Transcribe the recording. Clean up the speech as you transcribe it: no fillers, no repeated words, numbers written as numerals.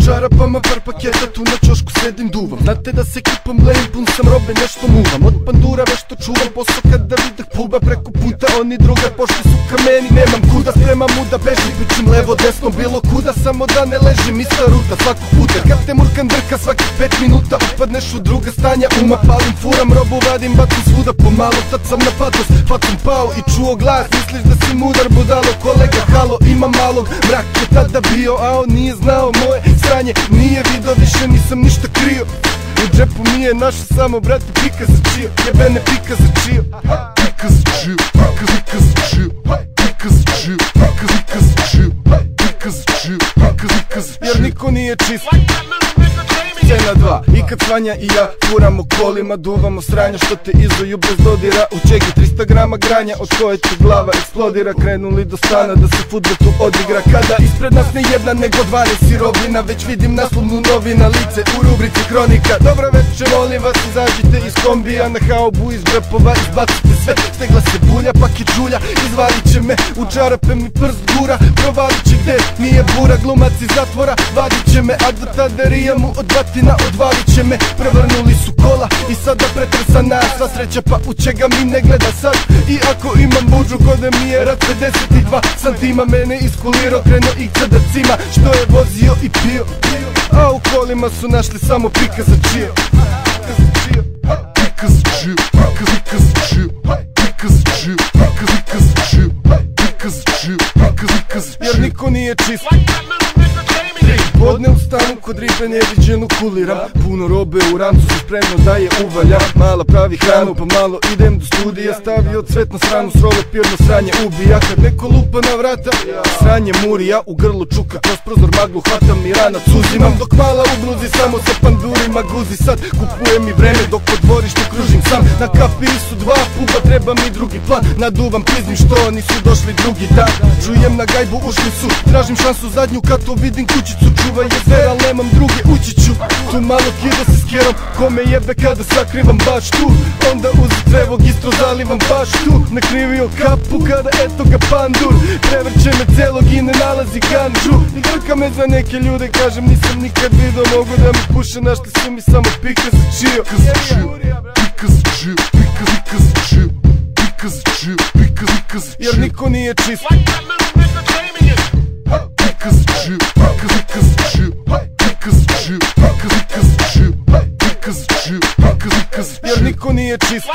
Čarapama par paketa, tu na čošku sedim duvam. Znate da se kipam lejim, pun sam robe, nešto muvam. Od pandura već to čuvam, posao kada vidah puba preko puta. Oni druga pošli su ka meni, nemam kuda. Spremam da bežim, pičim levo, desno, bilo kuda. Samo da ne ležim, ista ruta svakog puta. Kad te murkan drka svakih 5 minuta, upadneš u druga stanja uma. Palim, furam robu, vadim, bacim svuda pomalo. Tad sam na patos, facom pao i čuo glas. Misliš da si mudar, budalo, kolega, halo, ima malog. Mrak je tada bio, a on nije znao moje stranje. Nije vidio, više nisam ništa krio. U džepu mi je naša samo, brate, pika za čio. Jebene pika za čio. Pika za čio, pika za čio. Pika za čio, pika za čio. Pika za čio, pika za čio. Jer niko nije čist. Scena 2, i kad Svanja i ja furamo kolima, duvamo sranja što te izuju bez dodira. U čegi 300 grama granja, od koje ti glava eksplodira. Krenuli do stana da se fudbal tu odigra, kada ispred nas ne jedna nego 12 sirovina. Već vidim naslovnu novina, lice u rubrici Kronika. Dobra večer, molim vas, izađite iz kombija. Na haubu iz džepova izbacite sve, stegla se bulja, paket žulja. Izvalit će me, u čarape mi prst gura. Provalit će gde mi je bura, glumac iz zatvora vadit će me. A do tada rijamu od batina odvalit će me. Prevrnuli su kola i sada pretresa nas. Sva sreća pa u čega mi ne gleda sad. I ako imam buđu kod mi je rad 52 santima. Mene iskulirao, krenuo i kada cima što je vozio i pio. A u kolima su našli samo pika za čio. Pika za čio, pika za čio. Pika za čio, pika za čio. Pika za čio, pika za čio. Jer niko nije čist. Podne u stanu kod ribe neviđenu kuliram. Puno robe u rancu se spremno da je uvaljam. Mala pravi hranu pa malo idem do studija. Stavio cvet na stranu, srole pirno sranje ubija. Kad neko lupa na vrata, sranje murija. U grlu čuka, kroz prozor maglu hvatam i ranac uzimam. Dok mala u bluzi samo sa pandurima guzi. Sad kupujem i vreme dok po dvorištu kružim sam. Na kapiji su 2 puba, treba mi drugi plan. Naduvam, priznim što oni su došli drugi dan. Čujem na gajbu, ušli su, tražim šansu zadnju. Kad to vidim kućicu čuva je zver, al nemam druge, ući ću. Tu malo kida se skerom, kome jebe kada sakrivam baš tu. Onda uz trevog istro zalivam baš tu. Nakrivio kapu kada eto ga pandur. Prevrće me celog i ne nalazi ganđu. I grka me za neke ljude, kažem nisam nikad vidio. Mogu da mi puše, našli su mi samo pika za čio. Pika za čio, pika za čio. Pika za čio, pika za čio. Pika za čio. Jer niko nije čist. Pika za čio, pika za čio. Pika za čio, pika za čio. Pika za čio, pika za čio. Jer niko nije čist.